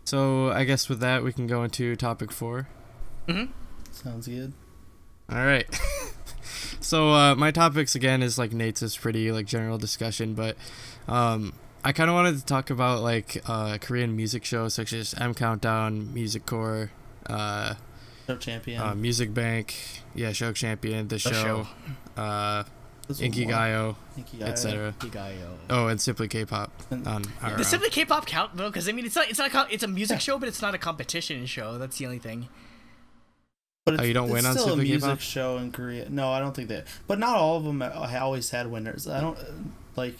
So I guess with that we can go into topic 4. Mm-hmm. Sounds good. All right. So my topics again is like Nate's pretty like general discussion, but I kind of wanted to talk about like Korean music shows such as M Countdown, Music Core, Show Champion. Music Bank, Show Champion, The Show, This one more. Inkigayo, Inkigayo. etc. Inkigayo. Oh, and Simply K-pop on our Does Simply K-pop count though? Because I mean, it's a music show, but it's not a competition show. That's the only thing. But it's, you don't win on still a Simply music K-pop? show in Korea. No, I don't think that. But not all of them always had winners. I don't like.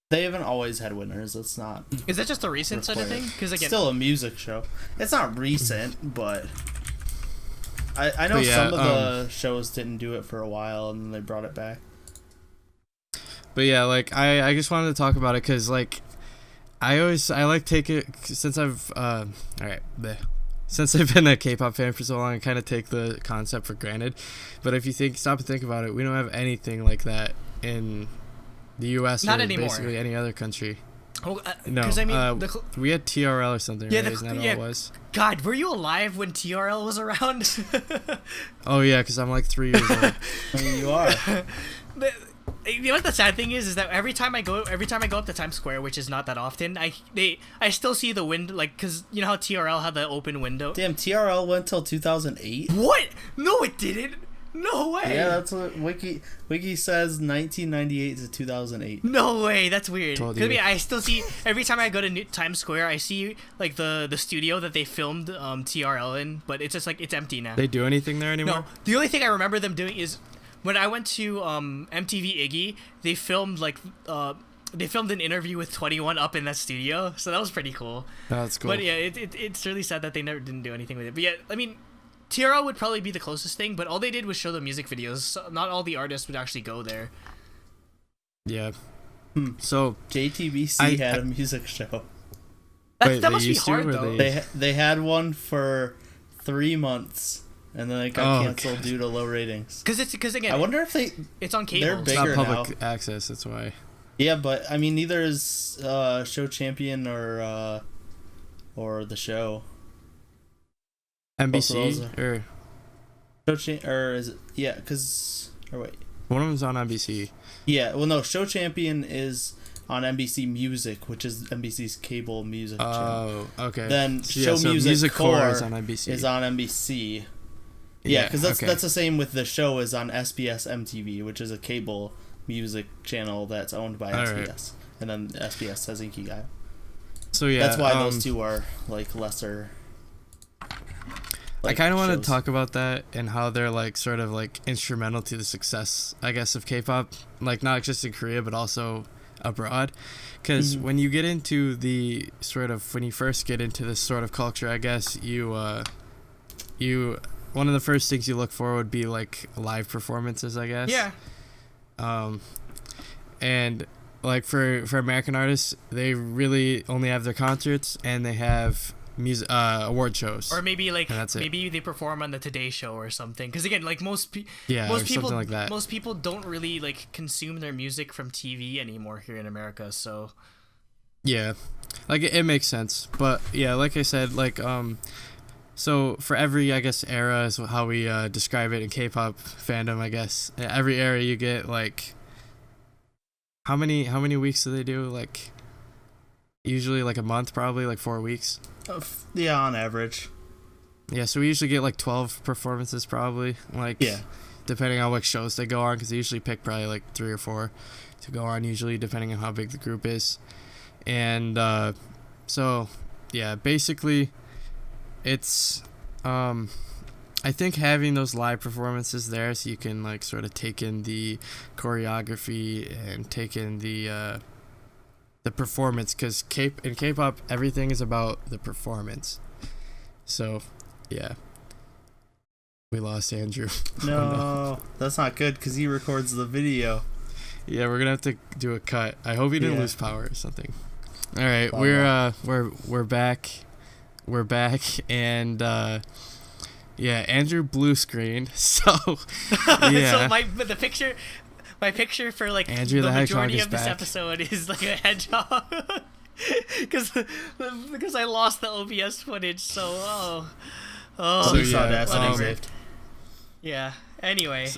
They haven't always had winners. It's not. Is that just a recent sort of thing? Because again, Still a music show. It's not recent, but I know But yeah, some of the shows didn't do it for a while, and then they brought it back. But yeah, like I just wanted to talk about it because like I like take it since I've since I've been a K-pop fan for so long, I kind of take the concept for granted. But if you stop and think about it, we don't have anything like that in the U.S. Not or anymore. basically any other country. well, No, I mean, we had TRL or something, Yeah, right? Isn't that all it was? God, were you alive when TRL was around? Oh yeah, because I'm like 3 years old. I mean, you are. But, you know what the sad thing is that every time I go up to Times Square, which is not that often, I still see the window, like, because you know how TRL had the open window. Damn, TRL went till 2008. What? No, it didn't. No way. Yeah, that's what Wiki says. 1998 to 2008. No way, that's weird. Told 'Cause, I you. mean, I still see every time I go to Times Square, I see like the studio that they filmed TRL in, but it's just like it's empty now. They do anything there anymore? No, the only thing I remember them doing is when I went to MTV Iggy, they filmed an interview with 21 up in that studio, so that was pretty cool. That's cool. But yeah, it's really sad that they never didn't do anything with it. But yeah, I mean, TRL would probably be the closest thing, but all they did was show the music videos. So not all the artists would actually go there. Yeah. So JTBC had a music show. Wait, That they must be used to, hard or though. They had one for 3 months, and then it got canceled God. due to low ratings. Because again, I wonder if it's on cable. they're it's not bigger public access. That's why. Yeah, but I mean, neither is Show Champion or the show. Both of those NBC or or is it? Yeah, or wait. one of them's on NBC. Yeah, well, no, Show Champion is on NBC Music, which is NBC's cable music channel. Oh, okay. Then So, Show Music Core is on NBC. is on NBC. Yeah, because okay. that's the same with the show is on SBS MTV, which is a cable music channel that's owned by All SBS. right. And then SBS has Inkigayo. So yeah, That's why those two are like lesser. I kind of want to shows. talk about that and how they're like sort of like instrumental to the success, I guess, of K-pop, like not just in Korea but also abroad. Because when you get into when you first get into this sort of culture, I guess you one of the first things you look for would be like live performances, I guess. Yeah. And like for American artists, they really only have their concerts and they have music award shows. Or maybe like And that's it. maybe they perform on the Today Show or something. Because again, like most or people, something like that. most people don't really like consume their music from TV anymore here in America. So Yeah, like it makes sense, but yeah, like I said, like so for every I guess era is how we describe it in K-pop fandom. I guess every era you get like how many weeks do they do? Like usually like a month, probably like 4 weeks. Yeah, on average. Yeah, so we usually get like 12 performances, probably. Like Yeah. depending on what shows they go on, because they usually pick probably like 3 or 4 to go on, usually depending on how big the group is. And so yeah, basically it's I think having those live performances there so you can like sort of take in the choreography and take in the performance, because in K-pop everything is about the performance. So yeah, we lost Andrew. No, that's not good because he records the video. Yeah, we're gonna have to do a cut. I hope he didn't Yeah. lose power or something. All right, Wow. we're back. We're back, and yeah, Andrew blue screened. So yeah, so my picture for like Andrew the the Hedgehog majority is of this back. episode is like a hedgehog. because I lost the OBS footage. So So, we saw yeah, that saved. yeah. Anyway.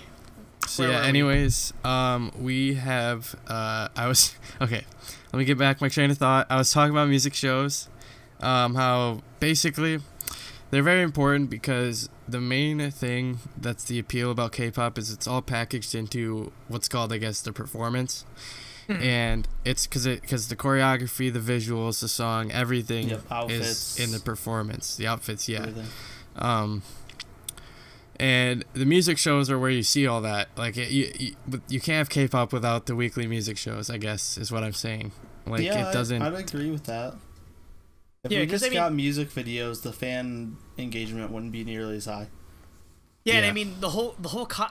So Where yeah, were we? anyways, we have I was okay. Let me get back my train of thought. I was talking about music shows, how basically they're very important because the main thing that's the appeal about K-pop is it's all packaged into what's called, I guess, the performance, and it's because the choreography, the visuals, the song, everything Yep, outfits. is in the performance, the outfits, yeah. Everything. And the music shows are where you see all that. Like you can't have K-pop without the weekly music shows, I guess, is what I'm saying. Like Yeah, it doesn't. I'd agree with that. If Yeah, we 'cause just I got music videos, the fan engagement wouldn't be nearly as high. Yeah, and I Yeah. mean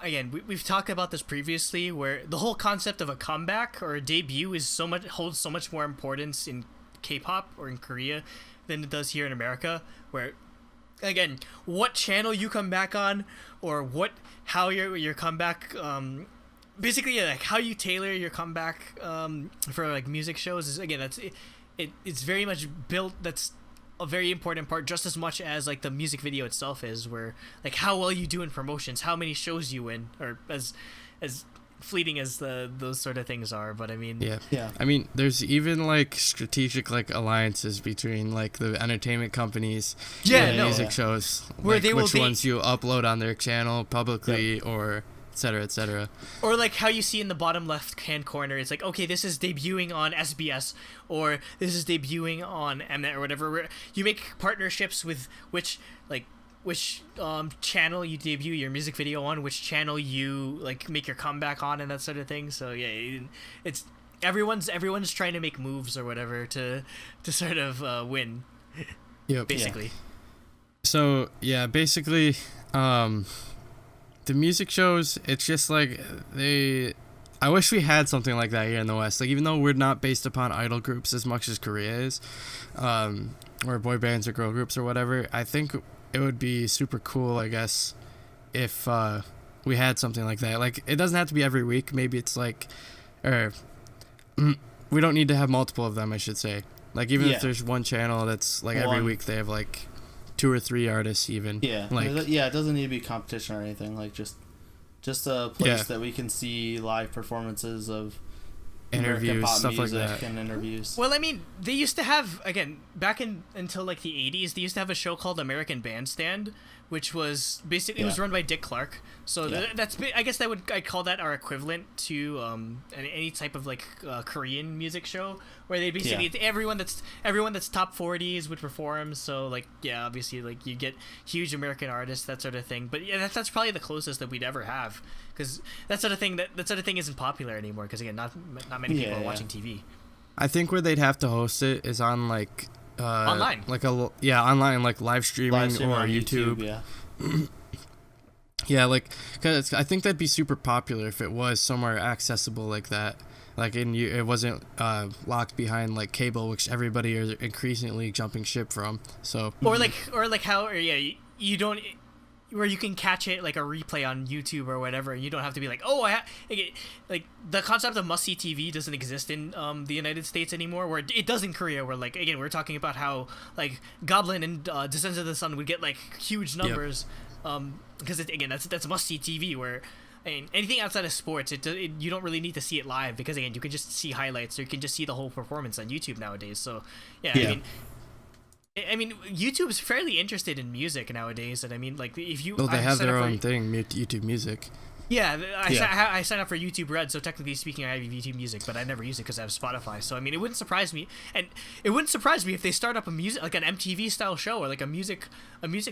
again, we've talked about this previously, where the whole concept of a comeback or a debut is holds so much more importance in K-pop or in Korea than it does here in America. Where, again, what channel you come back on, or how your comeback, basically, yeah, like how you tailor your comeback for like music shows is, again, it's very much built. That's a very important part, just as much as like the music video itself is, where like how well you do in promotions, how many shows you win, or as fleeting as those sort of things are. But I mean, Yeah. I mean, there's even like strategic like alliances between like the entertainment companies Yeah, and no. music Yeah. shows, Where like they will which be- ones you upload on their channel publicly or etc. etc. or like how you see in the bottom left hand corner, it's like, okay, this is debuting on SBS, or this is debuting on Mnet or whatever. Where you make partnerships with which channel you debut your music video on, which channel you like make your comeback on, and that sort of thing. So yeah, it's everyone's trying to make moves or whatever to sort of win, Yep. basically. So yeah, basically, the music shows, it's just like I wish we had something like that here in the West. Like, even though we're not based upon idol groups as much as Korea is, or boy bands or girl groups or whatever, I think it would be super cool, I guess, if we had something like that. Like, it doesn't have to be every week. Maybe it's like, or we don't need to have multiple of them, I should say. Like, even Yeah. if there's one channel that's like every One. week they have like 2 or 3 artists even. Yeah. Like, It doesn't need to be competition or anything. Like just a place Yeah. that we can see live performances of interviews, American pop stuff like music that. and interviews. Well, I mean, they used to have, again, back until like the 80s, they used to have a show called American Bandstand, which was basically, it was Yeah. run by Dick Clark. So Yeah. I guess I'd call that our equivalent to any type of like Korean music show, where they basically, Yeah. everyone that's top 40s would perform. So like, yeah, obviously like you get huge American artists, that sort of thing. But yeah, that's probably the closest that we'd ever have, because that sort of thing isn't popular anymore, because again, not many people are Yeah. watching TV. I think where they'd have to host it is on like Online. like online, like live streaming Live stream or on YouTube. Yeah. Yeah, like, cause I think that'd be super popular if it was somewhere accessible like that. Like, it wasn't locked behind like cable, which everybody is increasingly jumping ship from. So or like how, or yeah, you don't, where you can catch it like a replay on YouTube or whatever. You don't have to be like, oh, like the concept of must see TV doesn't exist in the United States anymore. Where it does in Korea. Where like, again, we're talking about how like Goblin and Descent of the Sun would get like huge numbers, because again, that's must see TV. Where, I mean, anything outside of sports, you don't really need to see it live, because again, you can just see highlights, or you can just see the whole performance on YouTube nowadays. So yeah. Yeah. I mean, YouTube is fairly interested in music nowadays, and I mean, like, if you... well, they I have sign their up for- own thing, YouTube Music. Yeah, Yeah. I sign up for YouTube Red, so technically speaking, I have YouTube Music, but I never use it because I have Spotify. So I mean, it wouldn't surprise me, and it wouldn't surprise me if they start up a music, like an MTV style show, or like a music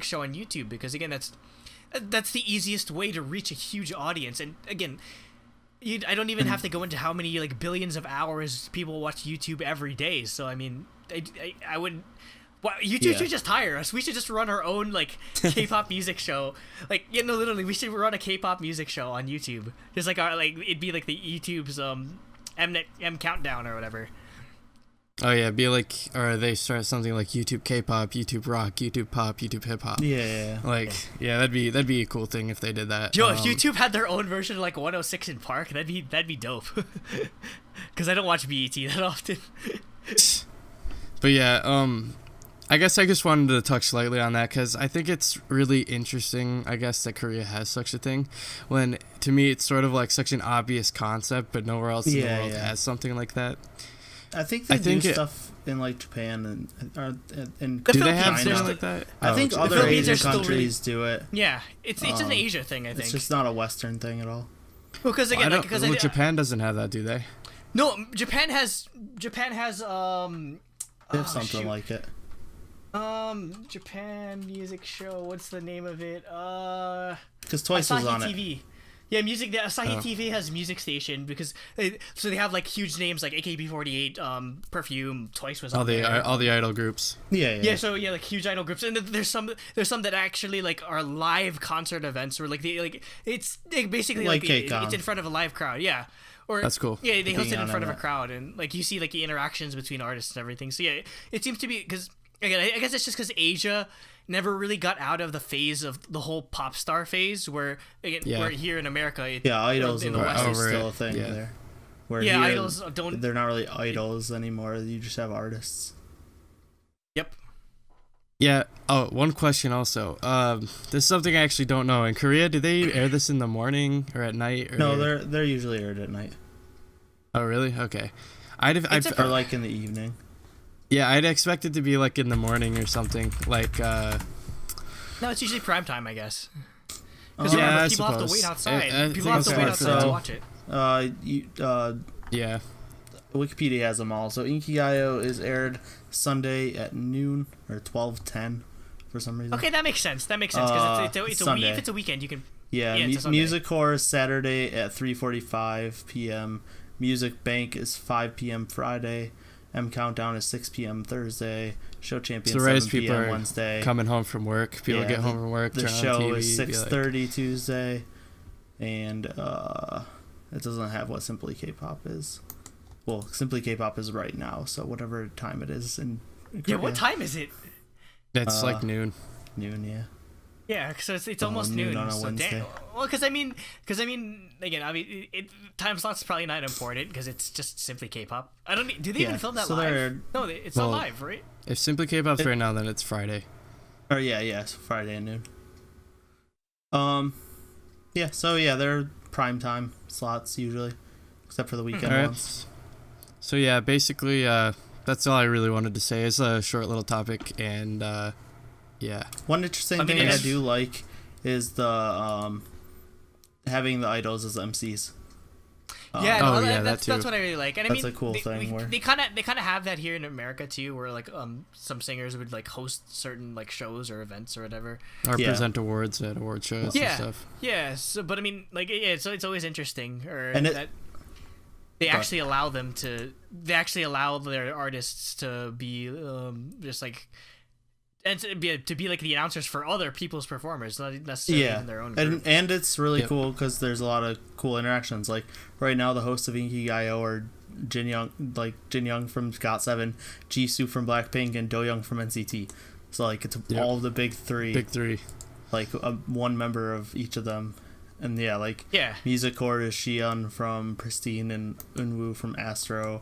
show on YouTube, because again, that's the easiest way to reach a huge audience. And again, I don't even have to go into how many like billions of hours people watch YouTube every day. So I mean, I wouldn't. Well, YouTube should just hire us. We should just run our own like K-pop music show. Like, you know, literally, we should run a K-pop music show on YouTube. Just like it'd be like the YouTube's M Countdown or whatever. Oh yeah, be like, or they start something like YouTube K-pop, YouTube Rock, YouTube Pop, YouTube Hip Hop. Yeah. Like, yeah, that'd be a cool thing if they did that. Yo, if YouTube had their own version of like 106 in Park, that'd be dope. Because I don't watch BET that often. But yeah, I guess I just wanted to touch slightly on that because I think it's really interesting, I guess, that Korea has such a thing. When, to me, it's sort of like such an obvious concept, but nowhere else in the world has something like that. I think they do stuff in like Japan and do they have China. something like that? I think other Asian countries do it. Yeah, it's an Asia thing. I think it's just not a Western thing at all. Well, because again, Japan doesn't have that, do they? No, Japan has They have something like it. Japan music show. What's the name of it? Because Twice was on TV. It. Yeah, music. The Asahi TV has music station because so they have like huge names like AKB48, Perfume. Twice was all the idol groups. Yeah. So yeah, like huge idol groups, and there's some that actually like are live concert events where like it's basically like it's in front of a live crowd. Yeah. Or, that's cool. Yeah, they host it in front of a crowd, and like you see like the interactions between artists and everything. So yeah, it seems to be because again, I guess it's just because Asia never really got out of the phase of the whole pop star phase where again, where here in America, idols in the West is still a thing there. Where here, idols don't. They're not really idols anymore. You just have artists. Yep. Yeah. Oh, one question also. This is something I actually don't know. In Korea, do they air this in the morning or at night? Or... No, they're usually aired at night. Oh, really? Okay. Or like in the evening. Yeah, I'd expect it to be like in the morning or something. Like. No, it's usually prime time, I guess. Because people have to wait outside. People have to wait outside to watch it. Yeah. Wikipedia has them all. So Inkigayo is aired Sunday at noon or 12:10 for some reason. Okay, that makes sense. Because if it's a weekend, you can. Yeah, Music Core is Saturday at 3:45 p.m. Music Bank is 5 p.m. Friday. M Countdown is 6 p.m. Thursday. Show Champion 7 p.m. Wednesday. Coming home from work. People get home from work. The show is 6:30 Tuesday, and it doesn't have what Simply K-pop is. Well, Simply K-pop is right now, so whatever time it is in Korea. Yeah, what time is it? It's like noon. Noon, yeah. Yeah, so it's almost noon on a Wednesday. Well, because I mean, again, time slots probably not important because it's just Simply K-pop. I don't. Do they even film that live? No, it's not live, right? If Simply K-pop's right now, then it's Friday. Or yeah, it's Friday at noon. Yeah. So yeah, they're prime time slots usually, except for the weekend ones. So yeah, basically, that's all I really wanted to say. It's a short little topic, and yeah. One interesting thing I do like is the having the idols as MCs. That's what I really like. And that's a cool thing. They kind of have that here in America too, where like some singers would like host certain like shows or events or whatever, or present awards at award shows and stuff. Yeah. So, but I mean, like, so it's always interesting, that they actually allow them to. They actually allow their artists to be just like. And to be like the announcers for other people's performers, not necessarily in their own group. And it's really cool because there's a lot of cool interactions. Like right now, the hosts of Inkigayo are Jin Young from got7, Jisoo from Blackpink, and Do Young from NCT. So like it's all the big three. Big three. Like one member of each of them, and Music Core is Xion from Pristine and Eunwoo from Astro.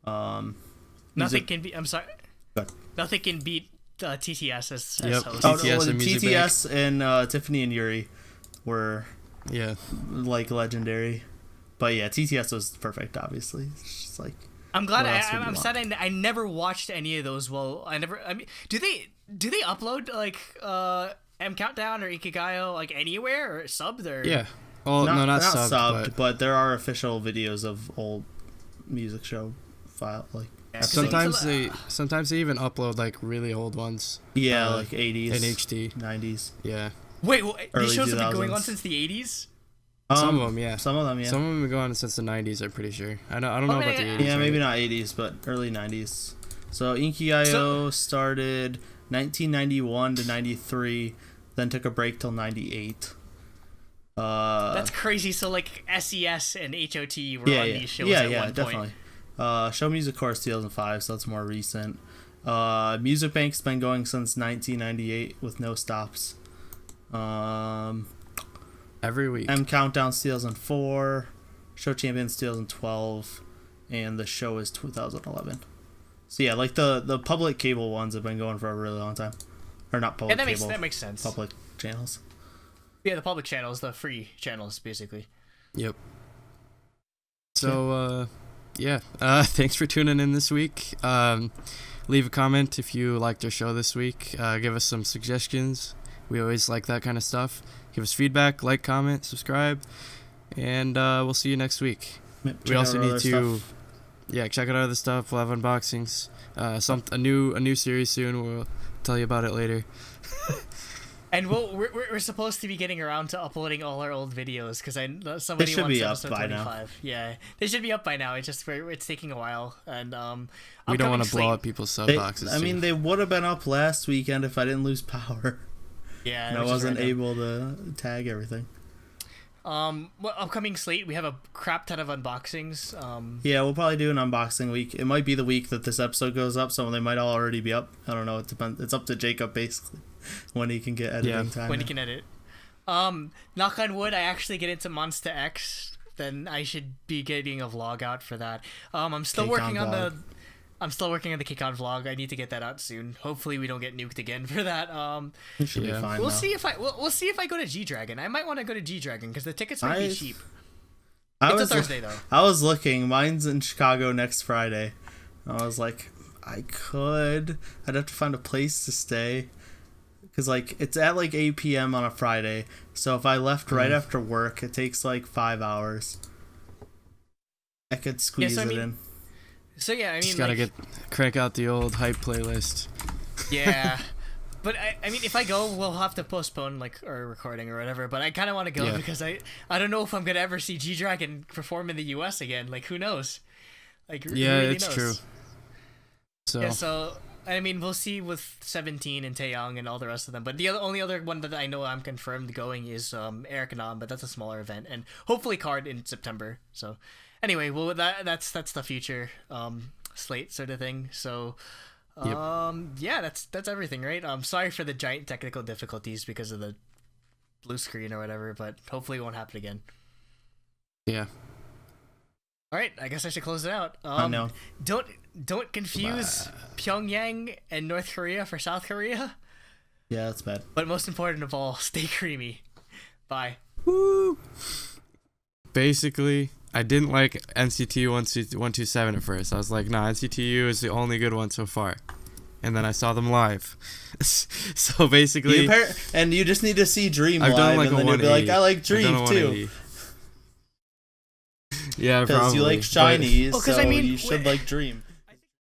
Nothing can beat. I'm sorry. Nothing can beat. TTS as host. TTS and Tiffany and Yuri were like legendary, but yeah, TTS was perfect. Obviously, it's just like I'm glad. I'm sad. I never watched any of those. Well, I mean, do they upload like M Countdown or Ikigayo like anywhere or subbed or? Yeah. Well, not subbed, but there are official videos of old music show file like. Sometimes they even upload like really old ones. Yeah, like 80s in HD, 90s. Yeah. Wait, these shows have been going on since the 80s? Some of them, yeah. Some of them have been going on since the 90s. I'm pretty sure. I don't know about the 80s. Yeah, maybe not 80s, but early 90s. So Inkigayo started 1991 to 93, then took a break till 98. That's crazy. So like SES and HOT were on these shows at one point. Definitely. Show Music Core 2005, so that's more recent. Music Bank's been going since 1998 with no stops. Every week. M Countdown's 2004, Show Champions 2012, and the show is 2011. So yeah, like the public cable ones have been going for a really long time, or not public And cable. that makes sense. Public channels. Yeah, the public channels, the free channels, basically. Yep. So, thanks for tuning in this week. Leave a comment if you liked our show this week. Give us some suggestions. We always like that kind of stuff. Give us feedback, like, comment, subscribe, and we'll see you next week. We also need to, check out other stuff. We'll have unboxings. A new series soon. We'll tell you about it later. And we're supposed to be getting around to uploading all our old videos because somebody should wants be up episode by 25. now. Yeah, they should be up by now. It's just it's taking a while, and we don't want to blow up people's sub boxes. They would have been up last weekend if I didn't lose power. Yeah, and I wasn't able to tag everything. Upcoming slate, we have a crap ton of unboxings. Yeah, we'll probably do an unboxing week. It might be the week that this episode goes up, so they might all already be up. I don't know. It depends. It's up to Jacob basically when he can get editing time. When he can edit. Knock on wood, I actually get into Monster X, then I should be getting a vlog out for that. I'm still working on the KCON vlog. I need to get that out soon. Hopefully we don't get nuked again for that. It should be fine. We'll see if I go to G-Dragon. I might want to go to G-Dragon because the tickets might be cheap. It's a Thursday though. I was looking. Mine's in Chicago next Friday. I was like, I'd have to find a place to stay. Because, it's at, 8 p.m. on a Friday. So if I left right after work, it takes, 5 hours. I could squeeze it in. So, yeah, I mean... Just gotta crank out the old hype playlist. Yeah. But, I mean, if I go, we'll have to postpone, our recording or whatever. But I kind of want to go because I don't know if I'm going to ever see G-Dragon perform in the U.S. again. Who knows? Really knows. True. So... Yeah, so... I mean, we'll see with 17 and Taeyong and all the rest of them. But the only other one that I know I'm confirmed going is Eric Nam, but that's a smaller event, and hopefully Card in September. So, anyway, well that's the future slate sort of thing. So, that's everything, right? Sorry for the giant technical difficulties because of the blue screen or whatever, but hopefully it won't happen again. Yeah. All right, I guess I should close it out. No. Don't confuse Pyongyang and North Korea for South Korea. Yeah, that's bad. But most important of all, stay creamy. Bye. Woo! Basically, I didn't like NCT 127 at first. I was like, nah, NCTU is the only good one so far. And then I saw them live. So basically... and you just need to see Dream I've live, done and then you'll be like, I like Dream too. Yeah, because you like Chinese, so you should like Dream.